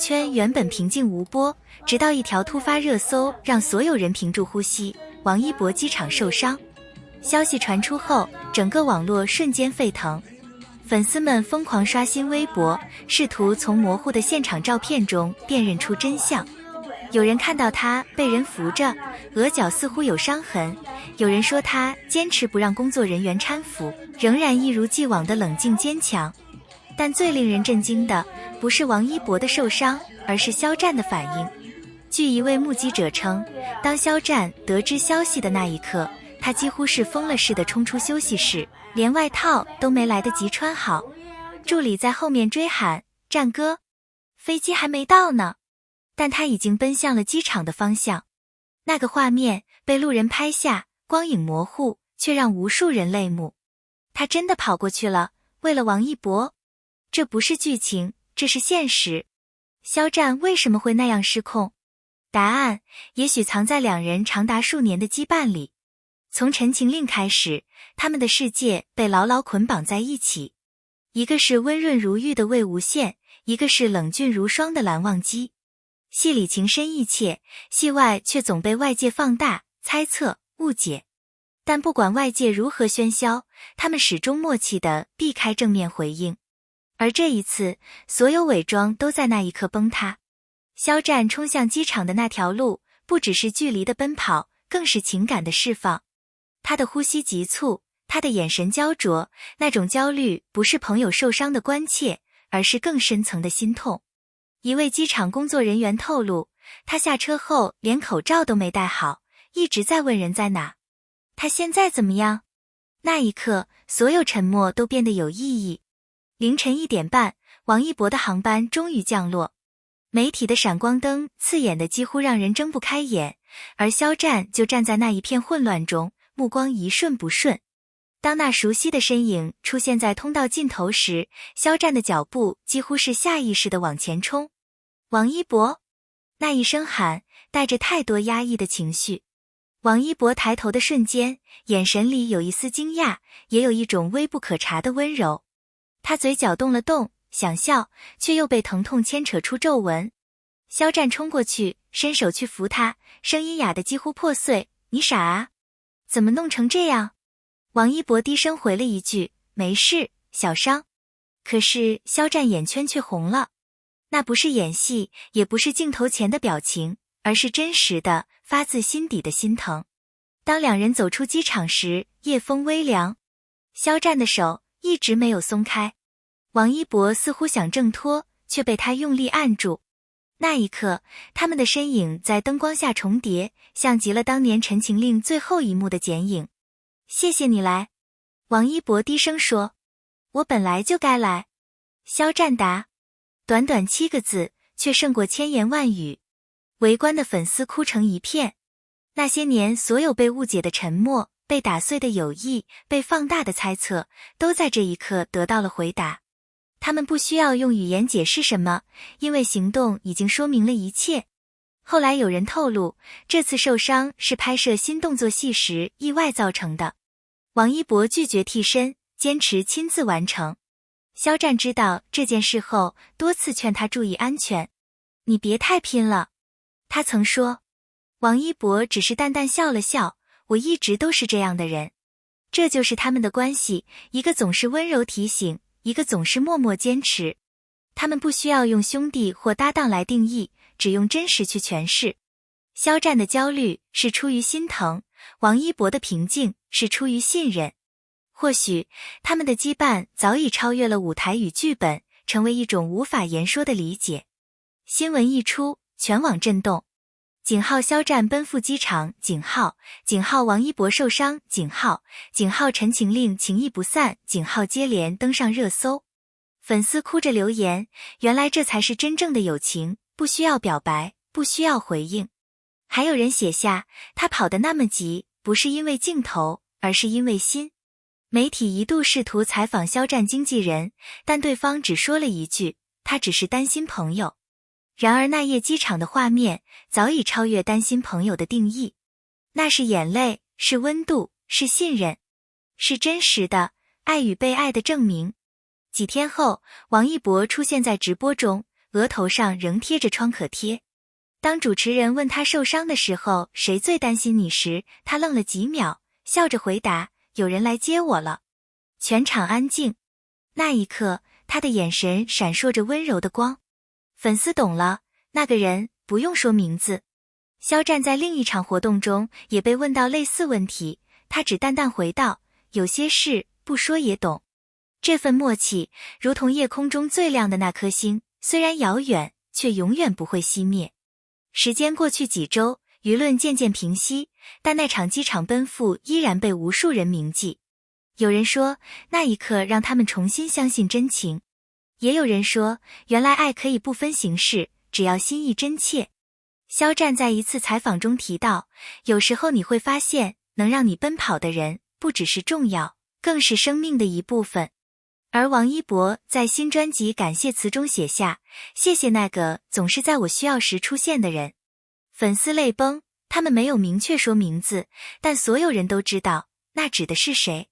圈原本平静无波，直到一条突发热搜让所有人屏住呼吸：王一博机场受伤。消息传出后，整个网络瞬间沸腾，粉丝们疯狂刷新微博，试图从模糊的现场照片中辨认出真相。有人看到他被人扶着，额角似乎有伤痕；有人说他坚持不让工作人员搀扶，仍然一如既往的冷静坚强。但最令人震惊的不是王一博的受伤，而是肖战的反应。据一位目击者称，当肖战得知消息的那一刻，他几乎是疯了似的冲出休息室，连外套都没来得及穿好。助理在后面追喊：战哥，飞机还没到呢。但他已经奔向了机场的方向。那个画面被路人拍下，光影模糊，却让无数人泪目。他真的跑过去了，为了王一博。这不是剧情，这是现实。肖战为什么会那样失控？答案也许藏在两人长达数年的羁绊里。从《陈情令》开始，他们的世界被牢牢捆绑在一起。一个是温润如玉的魏无羡，一个是冷峻如霜的蓝忘机。戏里情深意切，戏外却总被外界放大、猜测、误解。但不管外界如何喧嚣，他们始终默契地避开正面回应。而这一次，所有伪装都在那一刻崩塌。肖战冲向机场的那条路，不只是距离的奔跑，更是情感的释放。他的呼吸急促，他的眼神焦灼，那种焦虑不是朋友受伤的关切，而是更深层的心痛。一位机场工作人员透露，他下车后连口罩都没戴好，一直在问人在哪。他现在怎么样？那一刻，所有沉默都变得有意义。凌晨1点半，王一博的航班终于降落。媒体的闪光灯刺眼的几乎让人睁不开眼，而肖战就站在那一片混乱中，目光一瞬不瞬。当那熟悉的身影出现在通道尽头时，肖战的脚步几乎是下意识地往前冲。王一博，那一声喊带着太多压抑的情绪。王一博抬头的瞬间，眼神里有一丝惊讶，也有一种微不可察的温柔。他嘴角动了动，想笑，却又被疼痛牵扯出皱纹。肖战冲过去，伸手去扶他，声音哑得几乎破碎：你傻啊？怎么弄成这样？王一博低声回了一句：没事，小伤。可是肖战眼圈却红了。那不是演戏，也不是镜头前的表情，而是真实的，发自心底的心疼。当两人走出机场时，夜风微凉，肖战的手一直没有松开。王一博似乎想挣脱，却被他用力按住。那一刻，他们的身影在灯光下重叠，像极了当年《陈情令》最后一幕的剪影。谢谢你来，王一博低声说。我本来就该来，肖战答。短短7个字，却胜过千言万语。围观的粉丝哭成一片。那些年所有被误解的沉默，被打碎的友谊，被放大的猜测，都在这一刻得到了回答。他们不需要用语言解释什么，因为行动已经说明了一切。后来有人透露，这次受伤是拍摄新动作戏时意外造成的。王一博拒绝替身，坚持亲自完成。肖战知道这件事后，多次劝他注意安全。你别太拼了，他曾说。王一博只是淡淡笑了笑，我一直都是这样的人。这就是他们的关系，一个总是温柔提醒，一个总是默默坚持。他们不需要用兄弟或搭档来定义，只用真实去诠释。肖战的焦虑是出于心疼，王一博的平静是出于信任。或许他们的羁绊早已超越了舞台与剧本，成为一种无法言说的理解。新闻一出，全网震动。井号肖战奔赴机场，井号王一博受伤，井号陈情令情谊不散，井号接连登上热搜。粉丝哭着留言，原来这才是真正的友情，不需要表白，不需要回应。还有人写下，他跑得那么急，不是因为镜头，而是因为心。媒体一度试图采访肖战经纪人，但对方只说了一句，他只是担心朋友。然而那夜机场的画面早已超越担心朋友的定义，那是眼泪，是温度，是信任，是真实的爱与被爱的证明。几天后，王一博出现在直播中，额头上仍贴着创可贴。当主持人问他受伤的时候谁最担心你时，他愣了几秒，笑着回答：有人来接我了。全场安静。那一刻，他的眼神闪烁着温柔的光。粉丝懂了，那个人不用说名字。肖战在另一场活动中也被问到类似问题，他只淡淡回道：有些事不说也懂。这份默契如同夜空中最亮的那颗星，虽然遥远，却永远不会熄灭。时间过去几周，舆论渐渐平息，但那场机场奔赴依然被无数人铭记。有人说，那一刻让他们重新相信真情。也有人说，原来爱可以不分形式，只要心意真切。肖战在一次采访中提到，有时候你会发现，能让你奔跑的人，不只是重要，更是生命的一部分。而王一博在新专辑感谢词中写下：谢谢那个总是在我需要时出现的人。粉丝泪崩，他们没有明确说名字，但所有人都知道，那指的是谁。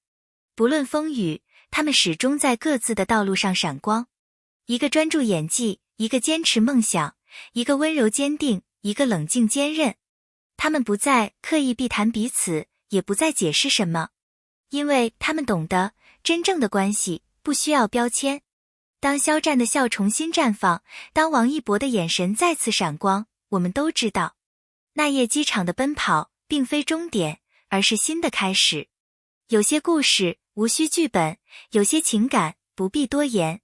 不论风雨，他们始终在各自的道路上闪光。一个专注演技，一个坚持梦想，一个温柔坚定，一个冷静坚韧。他们不再刻意避谈彼此，也不再解释什么，因为他们懂得，真正的关系不需要标签。当肖战的笑重新绽放，当王一博的眼神再次闪光，我们都知道，那夜机场的奔跑并非终点，而是新的开始。有些故事无需剧本，有些情感不必多言。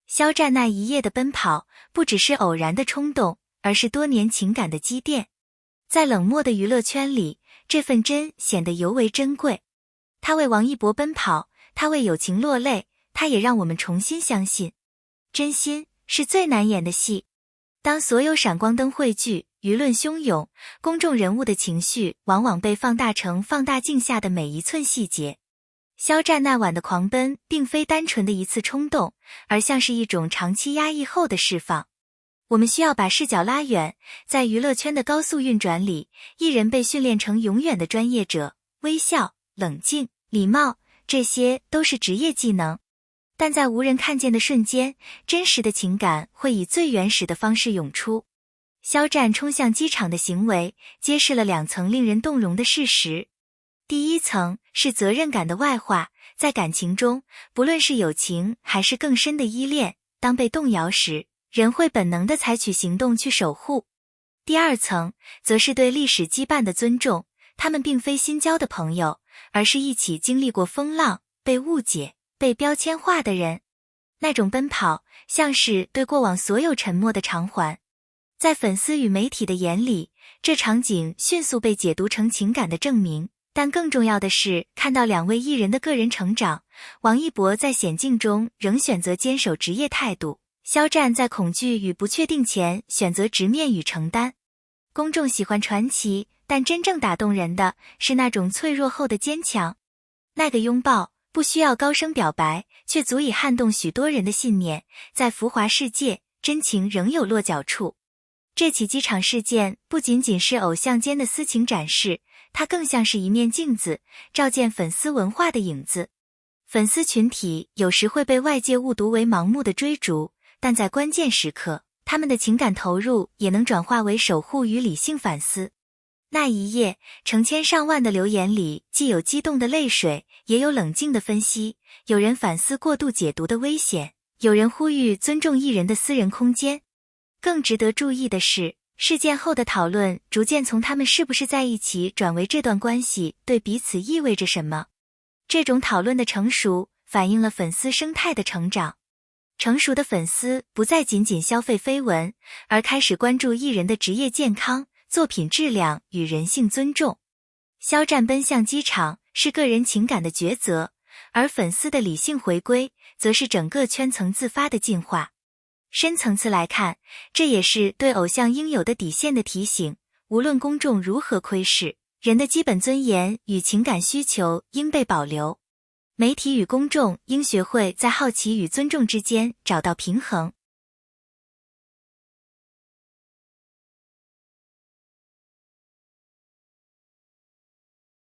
肖战那一夜的奔跑，不只是偶然的冲动，而是多年情感的积淀。在冷漠的娱乐圈里，这份真显得尤为珍贵。他为王一博奔跑，他为友情落泪，他也让我们重新相信，真心是最难演的戏。当所有闪光灯汇聚，舆论汹涌，公众人物的情绪往往被放大成放大镜下的每一寸细节。肖战那晚的狂奔并非单纯的一次冲动，而像是一种长期压抑后的释放。我们需要把视角拉远，在娱乐圈的高速运转里，艺人被训练成永远的专业者，微笑、冷静、礼貌，这些都是职业技能。但在无人看见的瞬间，真实的情感会以最原始的方式涌出。肖战冲向机场的行为，揭示了两层令人动容的事实。第一层是责任感的外化，在感情中，不论是友情还是更深的依恋，当被动摇时，人会本能地采取行动去守护。第二层则是对历史羁绊的尊重，他们并非新交的朋友，而是一起经历过风浪、被误解、被标签化的人。那种奔跑，像是对过往所有沉默的偿还。在粉丝与媒体的眼里，这场景迅速被解读成情感的证明。但更重要的是，看到两位艺人的个人成长。王一博在险境中仍选择坚守职业态度，肖战在恐惧与不确定前选择直面与承担。公众喜欢传奇，但真正打动人的是那种脆弱后的坚强。那个拥抱不需要高声表白，却足以撼动许多人的信念。在浮华世界，真情仍有落脚处。这起机场事件不仅仅是偶像间的私情展示，它更像是一面镜子，照见粉丝文化的影子。粉丝群体有时会被外界误读为盲目的追逐，但在关键时刻，他们的情感投入也能转化为守护与理性反思。那一夜，成千上万的留言里，既有激动的泪水，也有冷静的分析，有人反思过度解读的危险，有人呼吁尊重艺人的私人空间。更值得注意的是，事件后的讨论逐渐从他们是不是在一起转为这段关系对彼此意味着什么。这种讨论的成熟反映了粉丝生态的成长。成熟的粉丝不再仅仅消费绯闻，而开始关注艺人的职业健康、作品质量与人性尊重。肖战奔向机场是个人情感的抉择，而粉丝的理性回归则是整个圈层自发的进化。深层次来看，这也是对偶像应有的底线的提醒，无论公众如何窥视，人的基本尊严与情感需求应被保留。媒体与公众应学会在好奇与尊重之间找到平衡。